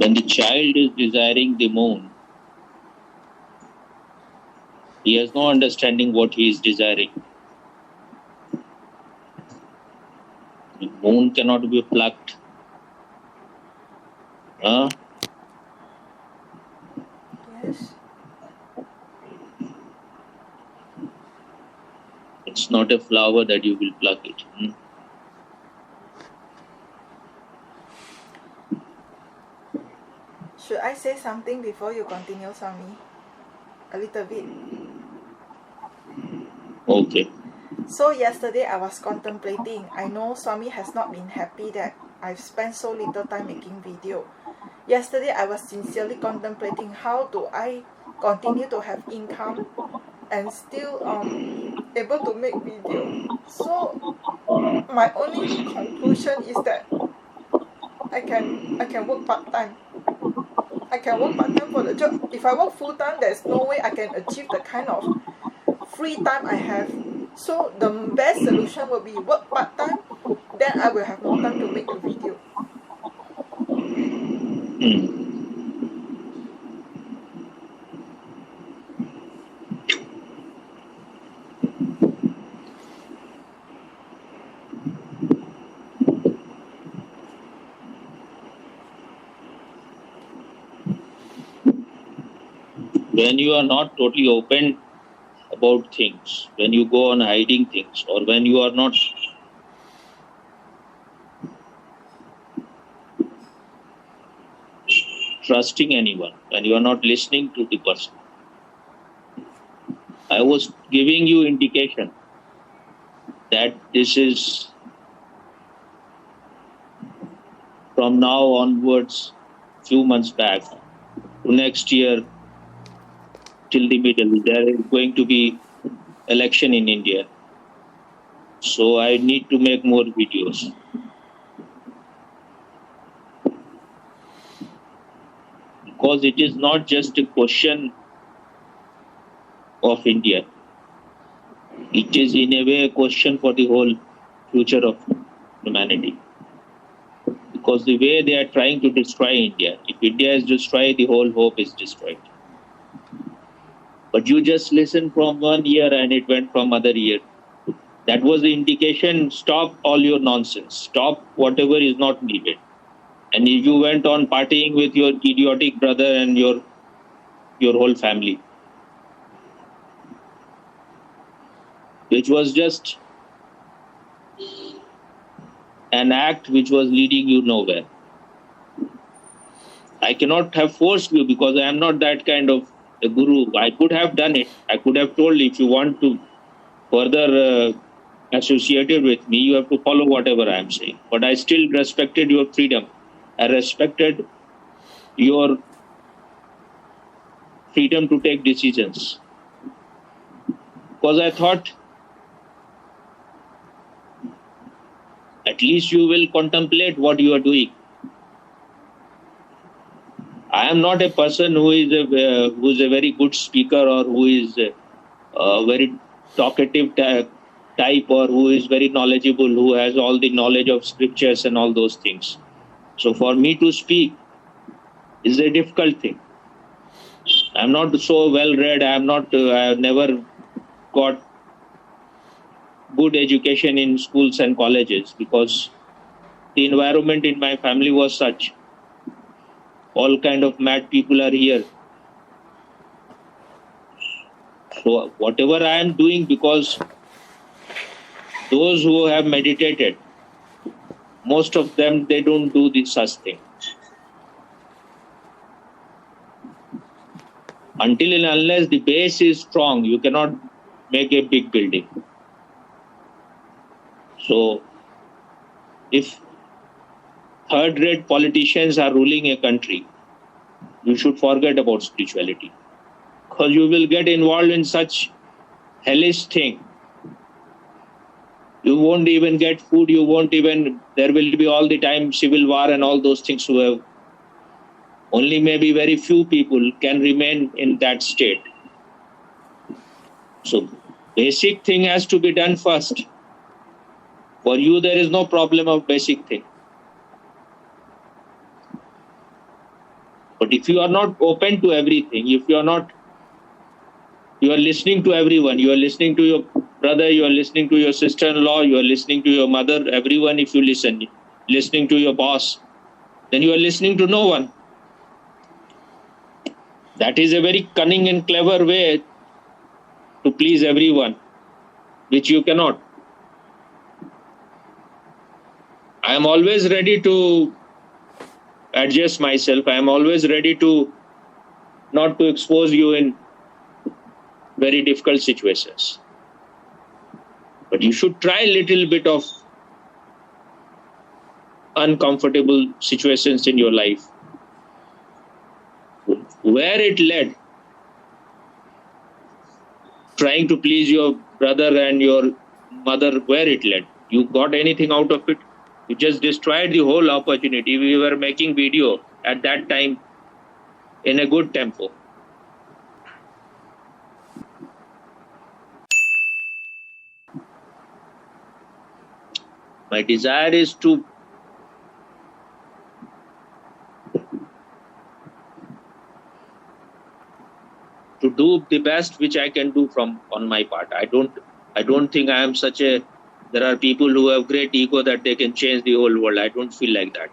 When the child is desiring the moon, he has no understanding what he is desiring. The moon cannot be plucked. Yes. It's not a flower that you will pluck it. Should I say something before you continue, Swami? A little bit. Okay. So yesterday I was contemplating. I know Swami has not been happy that I've spent so little time making video. Yesterday I was sincerely contemplating how do I continue to have income and still able to make video. So my only conclusion is that I can work part-time. I can work part-time for the job. If I work full-time, there's no way I can achieve the kind of free time I have. So the best solution will be work part-time, then I will have more time to make the video. When you are not totally open about things, when you go on hiding things, or when you are not trusting anyone, when you are not listening to the person, I was giving you indication that this is from now onwards, few months back to next year till the middle, there is going to be election in India. So I need to make more videos. Because it is not just a question of India. It is in a way a question for the whole future of humanity. Because the way they are trying to destroy India, if India is destroyed, the whole hope is destroyed. But you just listen from one year and it went from other year. That was the indication, stop all your nonsense. Stop whatever is not needed. And if you went on partying with your idiotic brother and your whole family, which was just an act which was leading you nowhere. I cannot have forced you because I am not that kind of a guru. I could have done it. I could have told, if you want to further associated with me, you have to follow whatever I am saying. But I still respected your freedom. I respected your freedom to take decisions. Because I thought, at least you will contemplate what you are doing. I am not a person who is a very good speaker, or who is a very talkative type, or who is very knowledgeable, who has all the knowledge of scriptures and all those things. So for me to speak is a difficult thing. I'm not so well read. I have never got good education in schools and colleges, because the environment in my family was such. All kind of mad people are here. So whatever I am doing, because those who have meditated, most of them, they don't do this such thing. Until and unless the base is strong, you cannot make a big building. So if third-rate politicians are ruling a country, you should forget about spirituality, because you will get involved in such hellish thing. You won't even get food. There will be all the time civil war and all those things. Only maybe very few people can remain in that state. So basic thing has to be done first. For you, there is no problem of basic thing. But if you are not open to everything, if you are listening to everyone, you are listening to your brother, you are listening to your sister-in-law, you are listening to your mother, everyone, if you listening to your boss, then you are listening to no one. That is a very cunning and clever way to please everyone, which you cannot. I am always ready to adjust myself. I am always ready to not to expose you in very difficult situations. But you should try a little bit of uncomfortable situations in your life. Where it led, trying to please your brother and your mother, where it led, you got anything out of it? You just destroyed the whole opportunity. We were making video at that time in a good tempo. My desire is to do the best which I can do from on my part. I don't think I am such a. There are people who have great ego that they can change the whole world. I don't feel like that.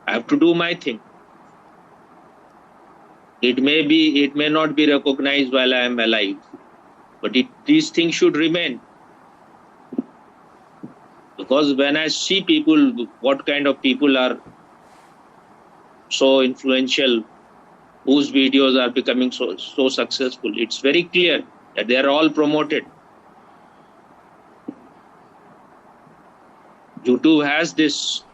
I have to do my thing. It may not be recognized while I am alive, but these things should remain. Because when I see people, what kind of people are so influential, whose videos are becoming so successful, it's very clear that they are all promoted. YouTube has this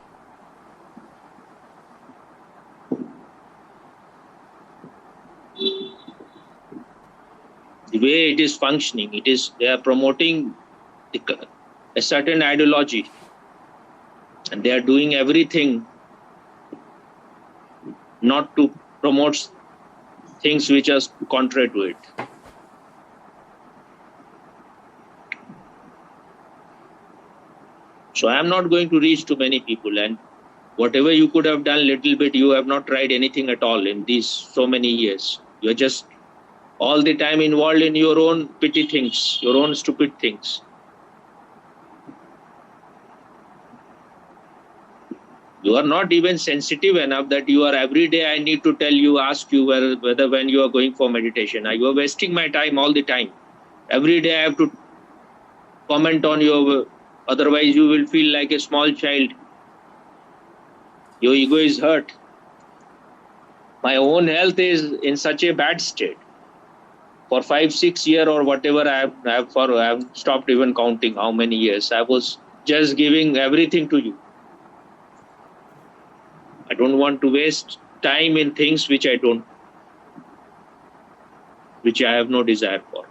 the way it is functioning. It is they are promoting a certain ideology, and they are doing everything not to promote things which are contrary to it. So I am not going to reach to many people, and whatever you could have done little bit, you have not tried anything at all in these so many years. You are just all the time involved in your own petty things, your own stupid things. You are not even sensitive enough that you are every day I need to tell you, ask you whether when you are going for meditation. You are wasting my time all the time. Every day I have to comment on your, otherwise you will feel like a small child. Your ego is hurt. My own health is in such a bad state. For 5-6 years or whatever I have stopped even counting how many years. I was just giving everything to you. I don't want to waste time in things which I have no desire for.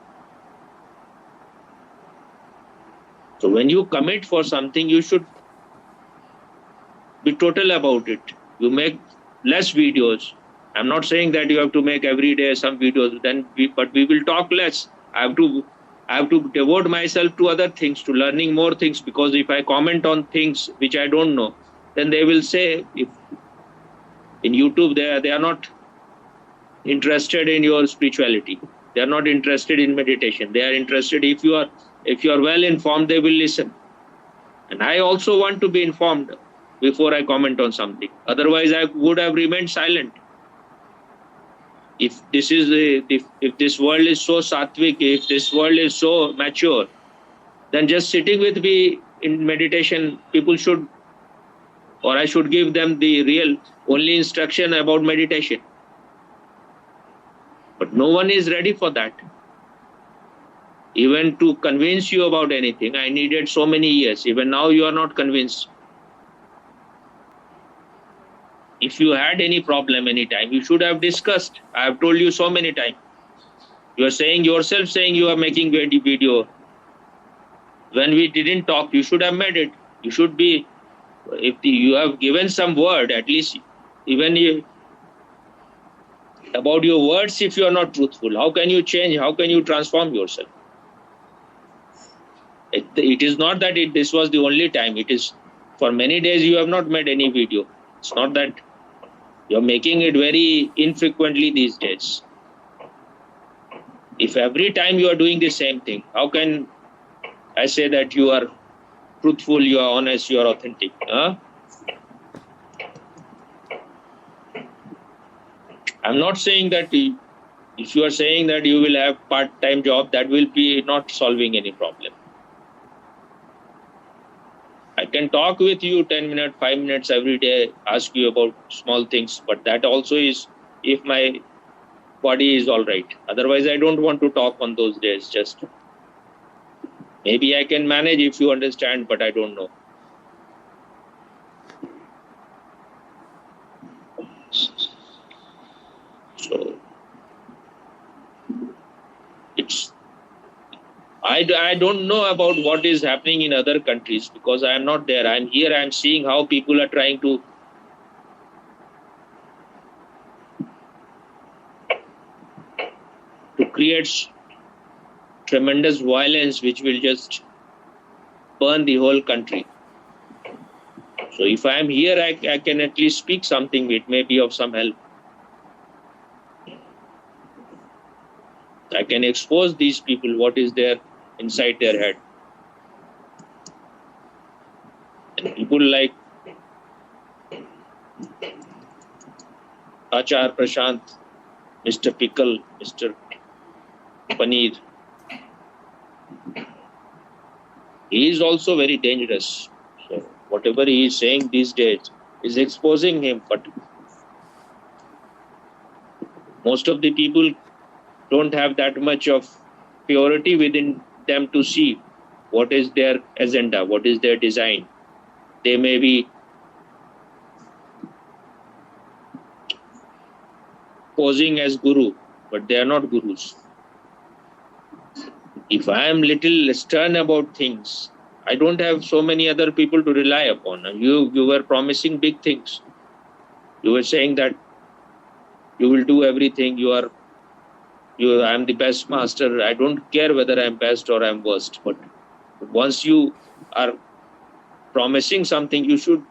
So when you commit for something, you should be total about it. You make less videos. I'm not saying that you have to make every day some videos, but we will talk less. I have to devote myself to other things, to learning more things, because if I comment on things which I don't know, then they will say, if in YouTube they are not interested in your spirituality. They are not interested in meditation. They are interested, if you are well informed, they will listen. And I also want to be informed before I comment on something. Otherwise, I would have remained silent. If this world is so sattvic, if this world is so mature, then just sitting with me in meditation, people should, or I should give them the real only instruction about meditation. But no one is ready for that. Even to convince you about anything, I needed so many years. Even now you are not convinced. If you had any problem anytime, you should have discussed. I have told you so many times. You are saying you are making video. When we didn't talk, you should have made it. You should be, if you have given some word, at least even about your words, if you are not truthful, how can you change? How can you transform yourself? It is not that this was the only time. It is for many days you have not made any video. It's not that You're making it very infrequently these days. If every time you are doing the same thing, how can I say that you are truthful, you are honest, you are authentic? Huh? I'm not saying that if you are saying that you will have part-time job, that will be not solving any problem. I can talk with you 10 minutes, 5 minutes every day, ask you about small things, but that also is if my body is all right. Otherwise, I don't want to talk on those days. Just maybe I can manage if you understand, but I don't know. So it's I don't know about what is happening in other countries because I am not there. I'm here. I'm seeing how people are trying to create tremendous violence, which will just burn the whole country. So if I am here, I can at least speak something. It may be of some help. I can expose these people what is there inside their head. And people like Achar Prashant, Mr. Pickle, Mr. Paneer, he is also very dangerous. So whatever he is saying these days is exposing him, but most of the people don't have that much of purity within them to see what is their agenda, what is their design. They may be posing as guru, but they are not gurus. If I am little stern about things, I don't have so many other people to rely upon. You were promising big things. You were saying that you will do everything. I am the best master. I don't care whether I am best or I am worst. But once you are promising something, you should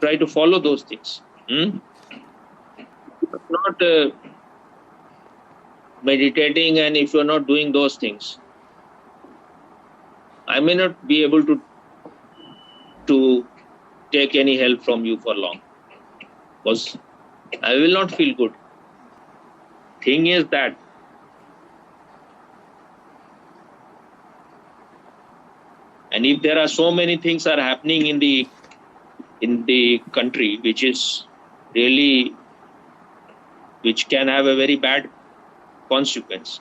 try to follow those things. Not meditating, and if you're not doing those things, I may not be able to take any help from you for long because I will not feel good. Thing is that and if there are so many things are happening in the country which can have a very bad consequence.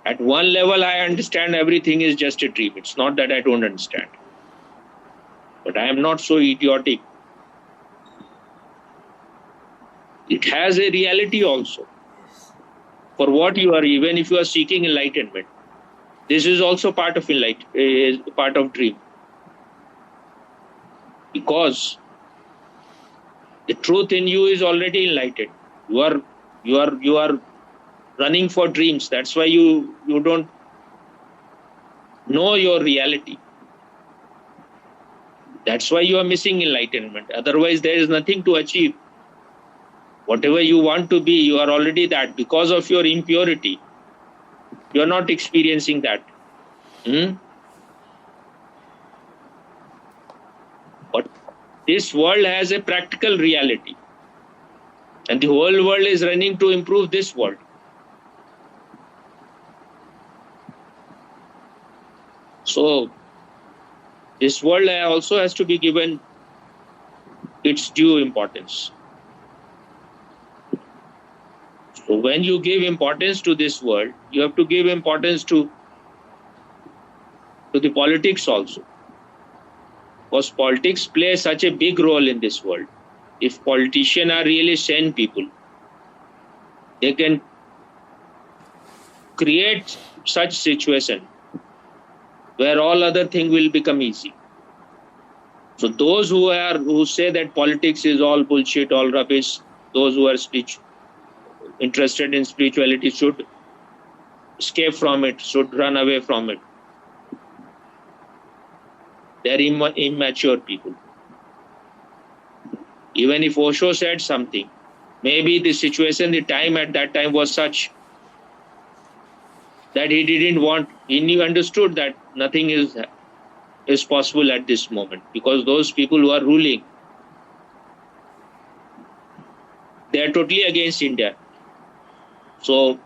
At one level, I understand everything is just a dream. It's not that I don't understand. But I am not so idiotic. It has a reality also. For what you are, even if you are seeking enlightenment, this is also part of part of dream. Because the truth in you is already enlightened. You are running for dreams. That's why you don't know your reality. That's why you are missing enlightenment. Otherwise, there is nothing to achieve. Whatever you want to be, you are already that. Because of your impurity, you are not experiencing that. But this world has a practical reality. And the whole world is running to improve this world. So, this world also has to be given its due importance. So, when you give importance to this world, you have to give importance to the politics also. Because politics play such a big role in this world. If politicians are really sane people, they can create such situation where all other things will become easy. So those who say that politics is all bullshit, all rubbish, those who are interested in spirituality should escape from it, should run away from it. They are immature people. Even if Osho said something, maybe the situation, the time at that time was such that he didn't want, he understood that nothing is possible at this moment, because those people who are ruling, they are totally against India. So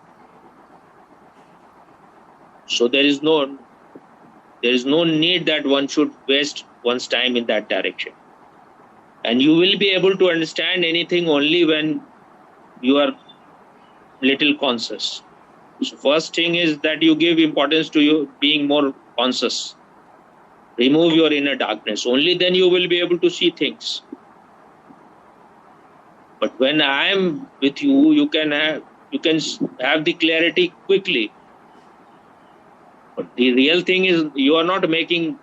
there is no need that one should waste one's time in that direction. And you will be able to understand anything only when you are little conscious. So first thing is that you give importance to you being more conscious. Remove your inner darkness. Only then you will be able to see things. But when I am with you, you can have the clarity quickly. But the real thing is you are not making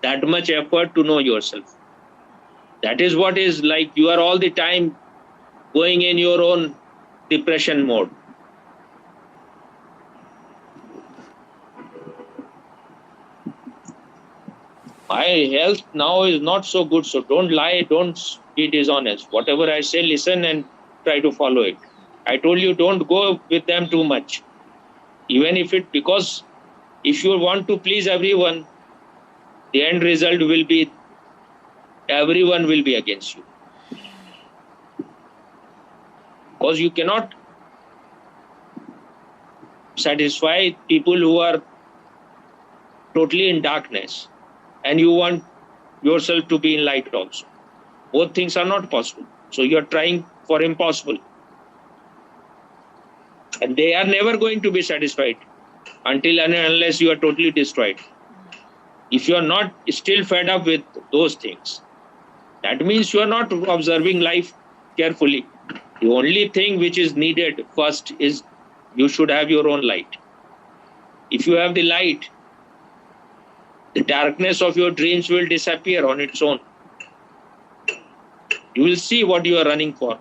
that much effort to know yourself. That is what is like, you are all the time going in your own depression mode. My health now is not so good, so don't lie, don't be dishonest. Whatever I say, listen and try to follow it. I told you, don't go with them too much. Even if because if you want to please everyone, the end result will be everyone will be against you. Because you cannot satisfy people who are totally in darkness, and you want yourself to be in light also. Both things are not possible. So you are trying for impossible. And they are never going to be satisfied until and unless you are totally destroyed. If you are not still fed up with those things, that means you are not observing life carefully. The only thing which is needed first is you should have your own light. If you have the light, the darkness of your dreams will disappear on its own. You will see what you are running for.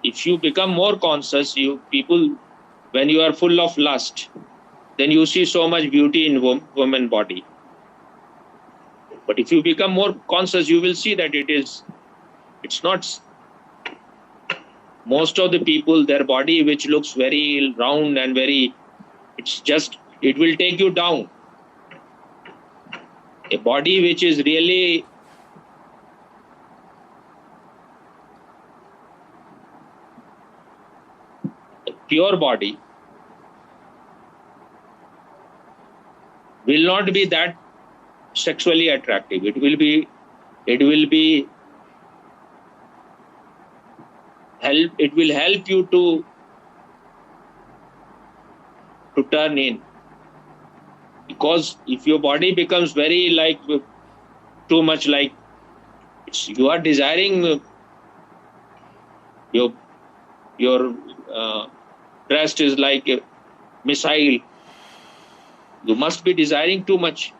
If you become more conscious, when you are full of lust, then you see so much beauty in woman body. But if you become more conscious, you will see that it's not. Most of the people, their body, which looks very round and it will take you down. A body which is really a pure body will not be that sexually attractive. It will help you to turn in. Because if your body becomes very too much you are desiring your breast is like a missile. You must be desiring too much.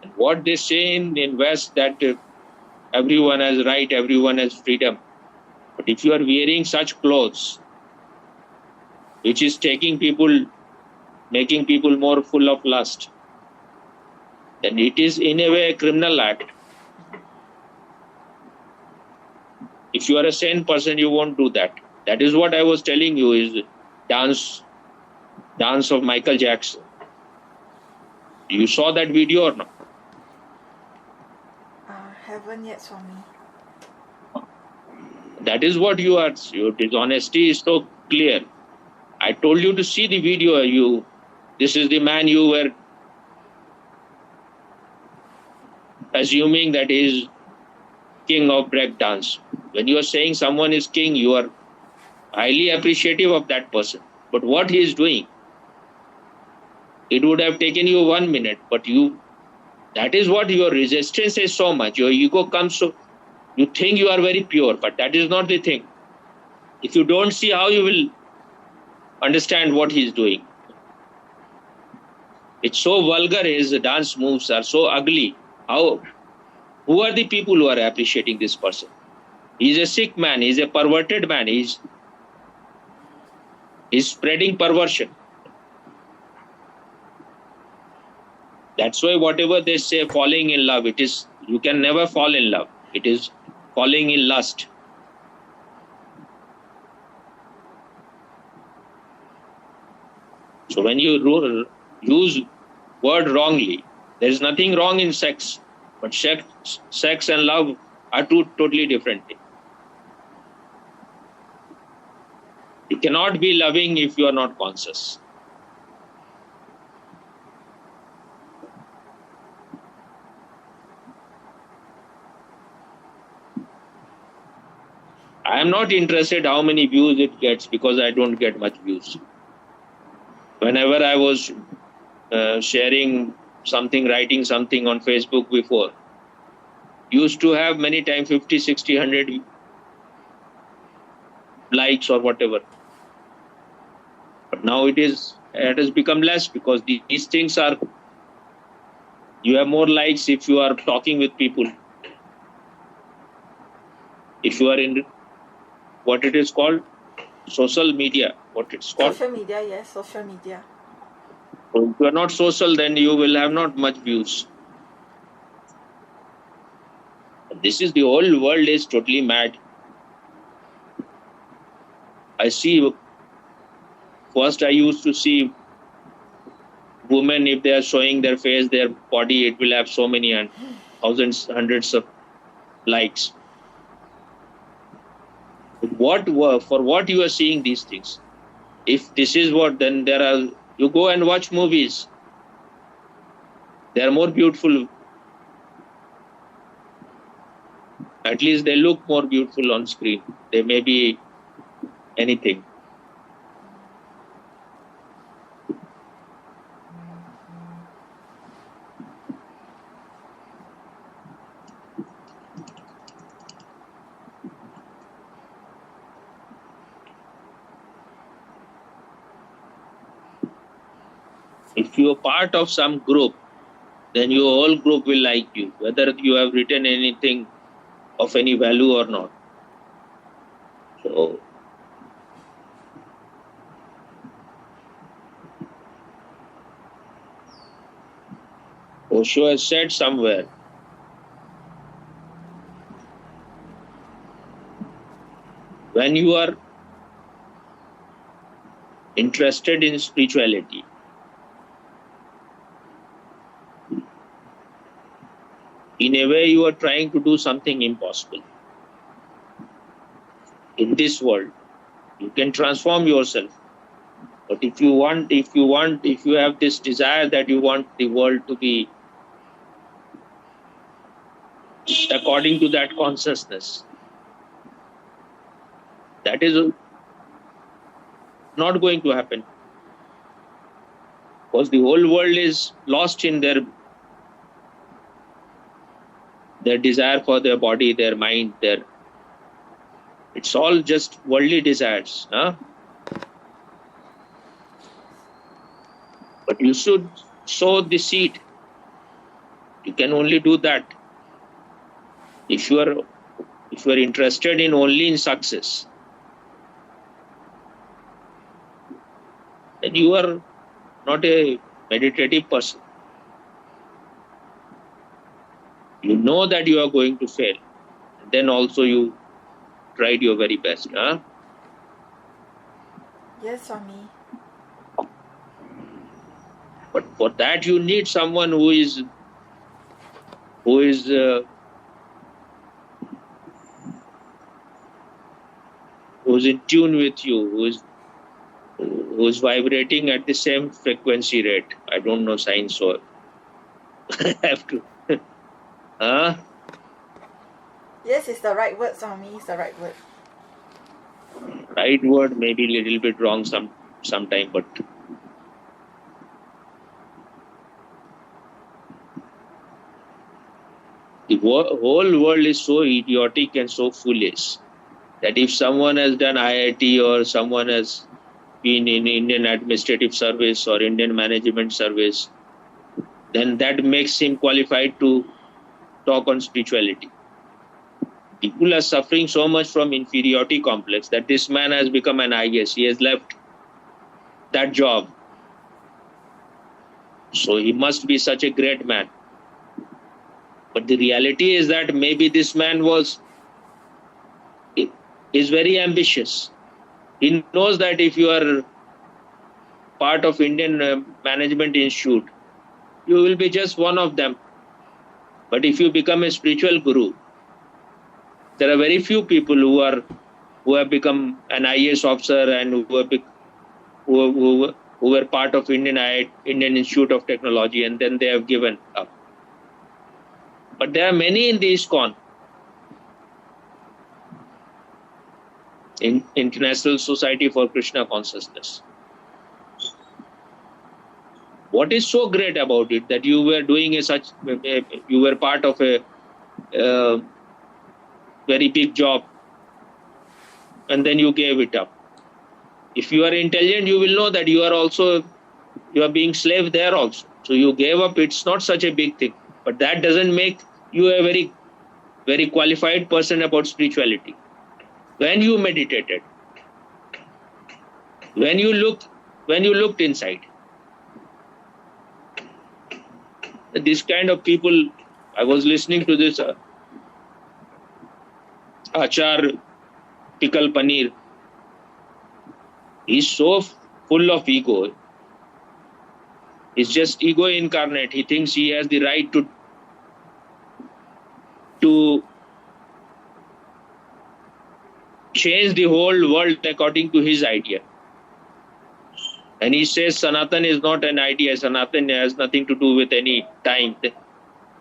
And what they say in West, that everyone has right, everyone has freedom. But if you are wearing such clothes, which is making people more full of lust, then it is in a way a criminal act. If you are a sane person, you won't do that. That is what I was telling you, is dance of Michael Jackson. You saw that video or not? Haven't yet, Swami. That is what your dishonesty is so clear. I told you to see the video. This is the man you were assuming that he is king of break dance. When you are saying someone is king, you are highly appreciative of that person. But what he is doing, it would have taken you 1 minute, but that is what your resistance is so much. Your ego comes so, you think you are very pure, but that is not the thing. If you don't see, how you will understand what he is doing? It's so vulgar, his dance moves are so ugly. Who are the people who are appreciating this person? He's a sick man, he's a perverted man, he's spreading perversion. That's why whatever they say, falling in love, it is, you can never fall in love. It is falling in lust. So when you use word wrongly, there is nothing wrong in sex, but sex and love are two totally different things. You cannot be loving if you are not conscious. I am not interested how many views it gets, because I don't get much views. Whenever I was sharing something, writing something on Facebook before, used to have many times 50, 60, 100 likes or whatever. But now it has become less, because these things are, you have more likes if you are talking with people. If you are in what it is called, social media, what it's called. Social media, yes, social media. So if you are not social, then you will have not much views. This is, the whole world is totally mad. I see, first I used to see women, if they are showing their face, their body, it will have so many and thousands, hundreds of likes. For what you are seeing these things? If this is what, then there are, you go and watch movies. They are more beautiful. At least they look more beautiful on screen. They may be anything. If you are part of some group, then your whole group will like you, whether you have written anything of any value or not. So Osho has said somewhere, when you are interested in spirituality, in a way you are trying to do something impossible. In this world, you can transform yourself. But if you have this desire that you want the world to be according to that consciousness, that is not going to happen. Because the whole world is lost in their desire for their body, their mind, it's all just worldly desires. Huh? But you should sow the seed. You can only do that if you are interested in only in success. Then you are not a meditative person. You know that you are going to fail. Then also you tried your very best. Huh? Yes, Swami. But for that you need someone who is in tune with you, who is vibrating at the same frequency rate. I don't know science, so I have to. Huh? Yes, it's the right word, Swami. It's the right word. Right word, maybe a little bit wrong sometime, but the whole world is so idiotic and so foolish that if someone has done IIT or someone has been in Indian administrative service or Indian management service, then that makes him qualified to talk on spirituality. People are suffering so much from inferiority complex that this man has become an IS. He has left that job. So he must be such a great man. But the reality is that maybe this man is very ambitious. He knows that if you are part of Indian Management Institute, you will be just one of them. But if you become a spiritual guru, there are very few people who have become an IAS officer and who were part of Indian Institute of Technology, and then they have given up. But there are many in the ISKCON, in International Society for Krishna Consciousness. What is so great about it that you were doing you were part of a very big job and then you gave it up? If you are intelligent, you will know that you are being slave there also. So you gave up. It's not such a big thing, but that doesn't make you a very, very qualified person about spirituality. When you meditated, when you looked inside, this kind of people, I was listening to this Achar Pickle Paneer. He's so full of ego. He's just ego incarnate. He thinks he has the right to change the whole world according to his idea. And he says Sanatan is not an idea. Sanatan has nothing to do with any time.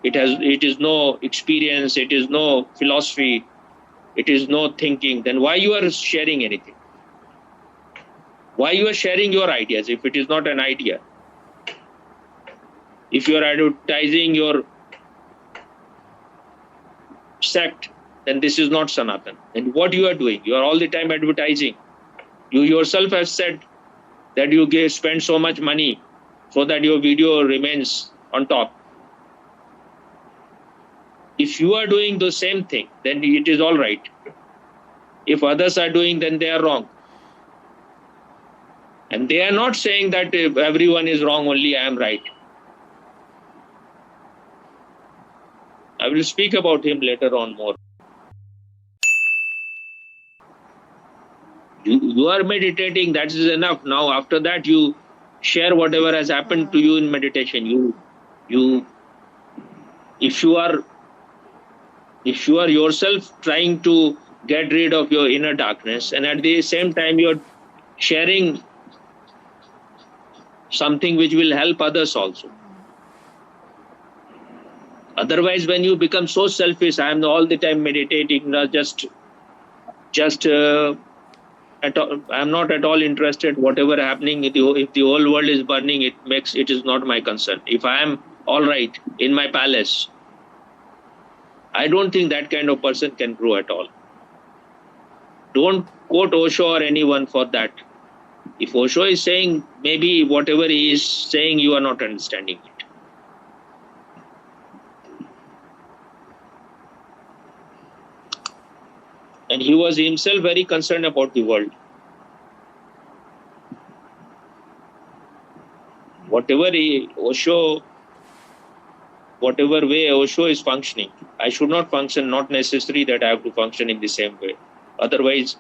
It is no experience. It is no philosophy. It is no thinking. Then why you are sharing anything? Why you are sharing your ideas if it is not an idea? If you are advertising your sect, then this is not Sanatan. And what you are doing? You are all the time advertising. You yourself have said that you spend so much money so that your video remains on top. If you are doing the same thing, then it is all right. If others are doing, then they are wrong. And they are not saying that everyone is wrong, only I am right. I will speak about him later on more. You are meditating, that is enough. Now after that you share whatever has happened to you in meditation. If you are yourself trying to get rid of your inner darkness, and at the same time you are sharing something which will help others also. Otherwise, when you become so selfish, I am all the time meditating, I am not at all interested whatever happening. If the whole world is burning, it is not my concern. If I am all right in my palace, I don't think that kind of person can grow at all. Don't quote Osho or anyone for that. If Osho is saying, maybe whatever he is saying, you are not understanding it. And he was himself very concerned about the world. Whatever way Osho is functioning, I should not function, not necessary that I have to function in the same way. Otherwise,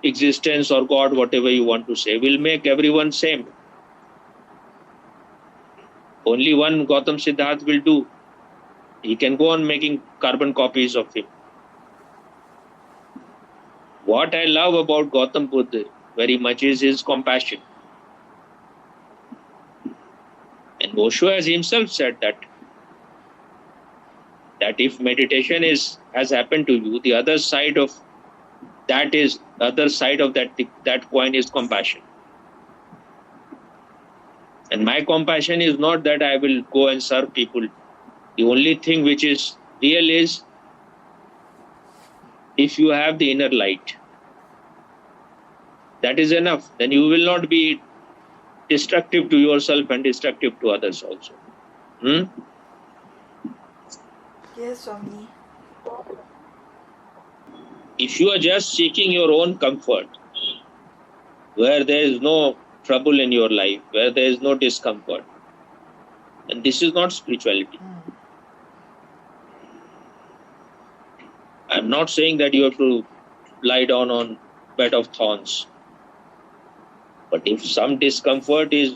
existence or God, whatever you want to say, will make everyone same. Only one Gautam Siddharth will do. He can go on making carbon copies of him. What I love about Gautam Buddha very much is his compassion. And Osho has himself said that if meditation has happened to you, the other side of that coin is compassion. And my compassion is not that I will go and serve people. The only thing which is real is if you have the inner light. That is enough. Then you will not be destructive to yourself and destructive to others also. Yes, Swami. If you are just seeking your own comfort, where there is no trouble in your life, where there is no discomfort, And this is not spirituality. I'm not saying that you have to lie down on bed of thorns. But if some discomfort is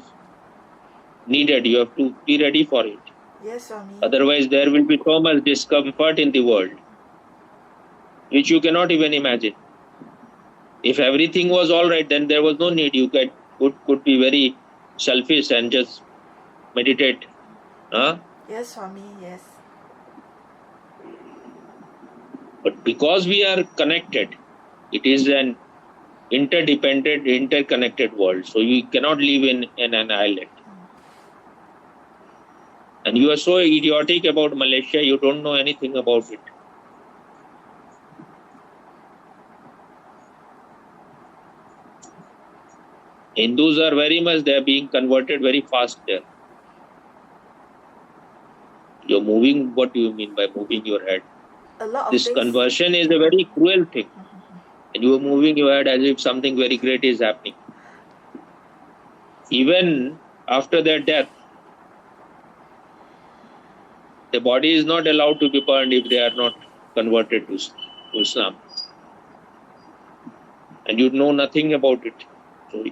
needed, you have to be ready for it. Yes, Swami. Otherwise, there will be so much discomfort in the world, which you cannot even imagine. If everything was all right, then there was no need. You could be very selfish and just meditate. Huh? Yes, Swami, yes. But because we are connected, it is an interdependent, interconnected world. So you cannot live in an island. And you are so idiotic about Malaysia, you don't know anything about it. Hindus are very much, they are being converted very fast there. You're moving, what do you mean by moving your head? A lot of This things. conversion is a very cruel thing. And you are moving your head as if something very great is happening. Even after their death, the body is not allowed to be burned if they are not converted to Islam. And you know nothing about it. So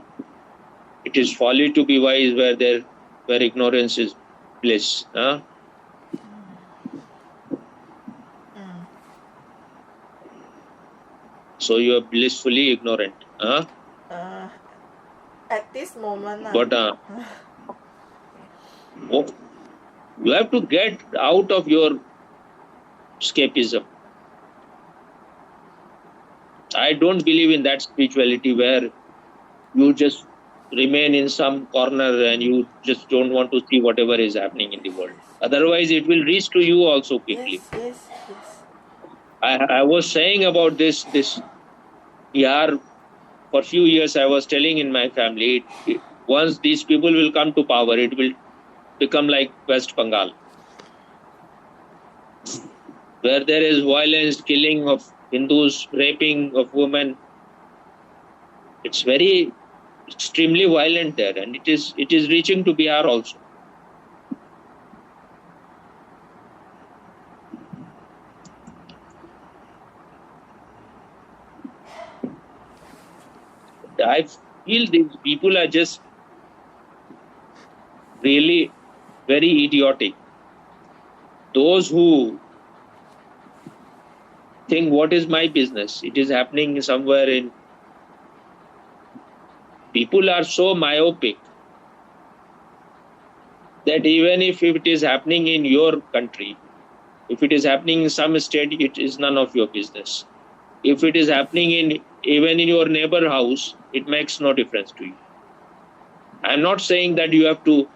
it is folly to be wise where ignorance is bliss. Huh? So you are blissfully ignorant. Huh? At this moment, But you have to get out of your escapism. I don't believe in that spirituality where you just remain in some corner and you just don't want to see whatever is happening in the world. Otherwise, it will reach to you also quickly. yes. I was saying about this Bihar. For few years, I was telling in my family, once these people will come to power, it will become like West Bengal, where there is violence, killing of Hindus, raping of women. It's very extremely violent there, and it is reaching to Bihar also. I feel these people are just really very idiotic. Those who think, what is my business? It is happening somewhere in... People are so myopic that even if it is happening in your country, if it is happening in some state, it is none of your business. If it is happening even in your neighbor house, it makes no difference to you. I am not saying that you have to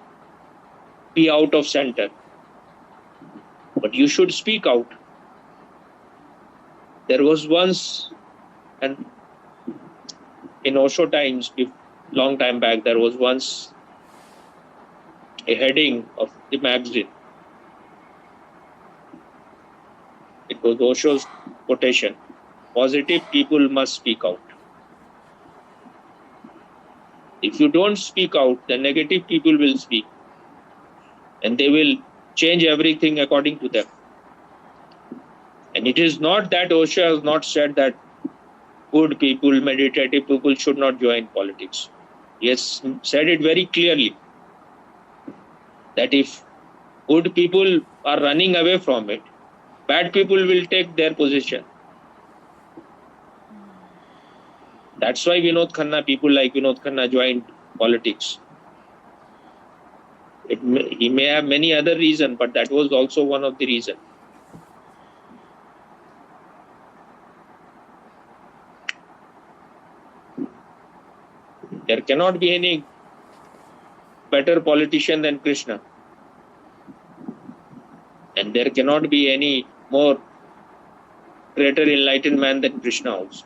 be out of center, but you should speak out. There was once, and in Osho times, long time back, there was once a heading of the magazine. It was Osho's quotation: positive people must speak out. If you don't speak out, the negative people will speak, and they will change everything according to them. And it is not that Osho has not said that good people, meditative people should not join politics. He has said it very clearly that if good people are running away from it, bad people will take their position. That's why people like Vinod Khanna joined politics. He may have many other reasons, but that was also one of the reasons. There cannot be any better politician than Krishna. And there cannot be any more greater enlightened man than Krishna also.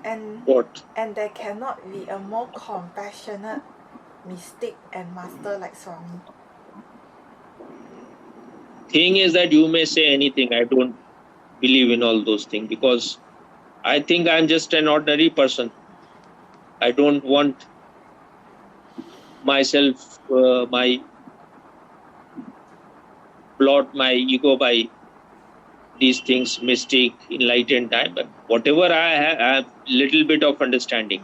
And What? And there cannot be a more compassionate mystic and master like Swami. thing is that you may say anything. I don't believe in all those things because I think I'm just an ordinary person. I don't want myself, my plot, my ego by these things, mystic, enlightened time. But whatever I have little bit of understanding,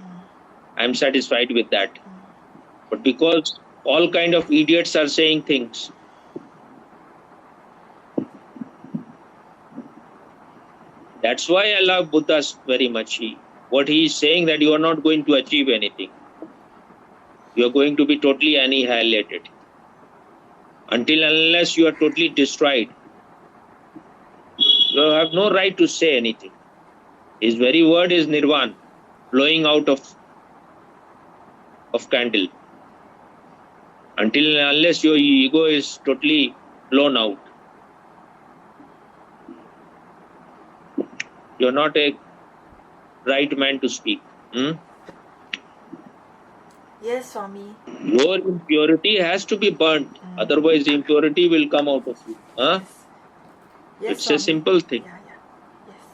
I'm satisfied with that. But because all kind of idiots are saying things, that's why I love Buddha very much. What he is saying that you are not going to achieve anything. You are going to be totally annihilated. Until unless you are totally destroyed, you have no right to say anything. His very word is nirvana, blowing out of candle. Until unless your ego is totally blown out, you're not a right man to speak. Yes, Swami. Your impurity has to be burnt, otherwise the impurity will come out of you. Yes, It's Swami. a simple thing. Yeah. Yes.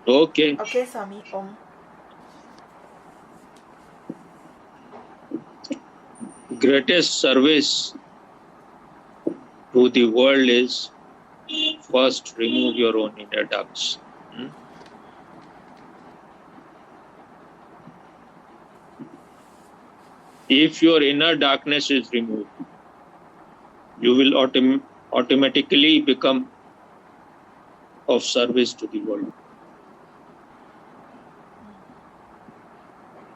Okay. Okay, Swami. Om. Greatest service to the world is first remove your own inner darkness. If your inner darkness is removed, you will automatically become of service to the world.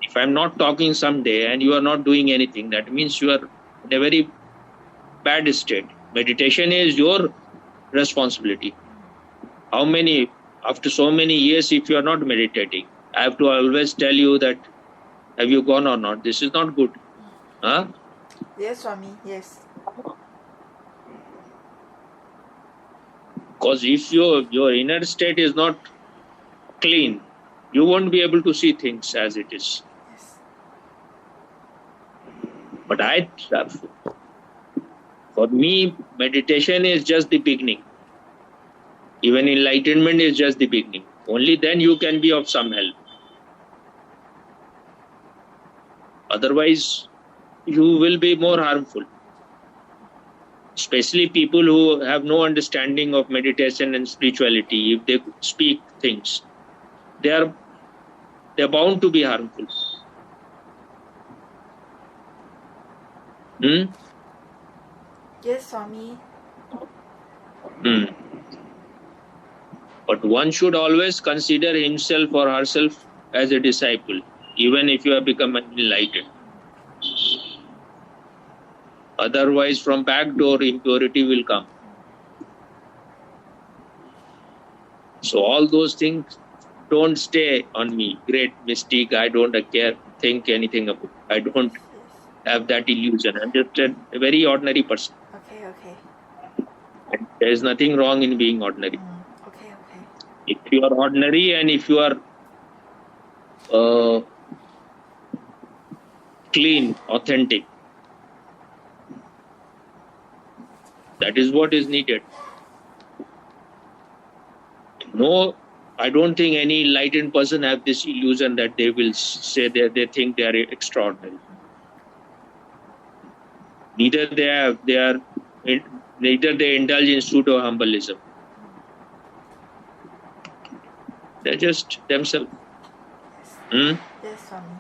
If I'm not talking someday and you are not doing anything, that means you are in a very bad state. Meditation is your responsibility. After so many years, if you are not meditating, I have to always tell you that, have you gone or not? This is not good. Yes, Swami. Yes. Because if your inner state is not clean, you won't be able to see things as it is. Yes. But for me, meditation is just the beginning. Even enlightenment is just the beginning. Only then you can be of some help. Otherwise, you will be more harmful. Especially people who have no understanding of meditation and spirituality. If they speak things, they're bound to be harmful. Yes, Swami. But one should always consider himself or herself as a disciple, even if you have become enlightened. Otherwise, from back door, impurity will come. So all those things don't stay on me. Great mystic, I don't think anything about it. I don't have that illusion. I'm just a very ordinary person. Okay. And there is nothing wrong in being ordinary. Okay. If you are ordinary and if you are clean, authentic, that is what is needed. No, I don't think any enlightened person have this illusion that they will say that they think they are extraordinary. Neither they indulge in pseudo humbleism. They're just themselves. Yes, Swami.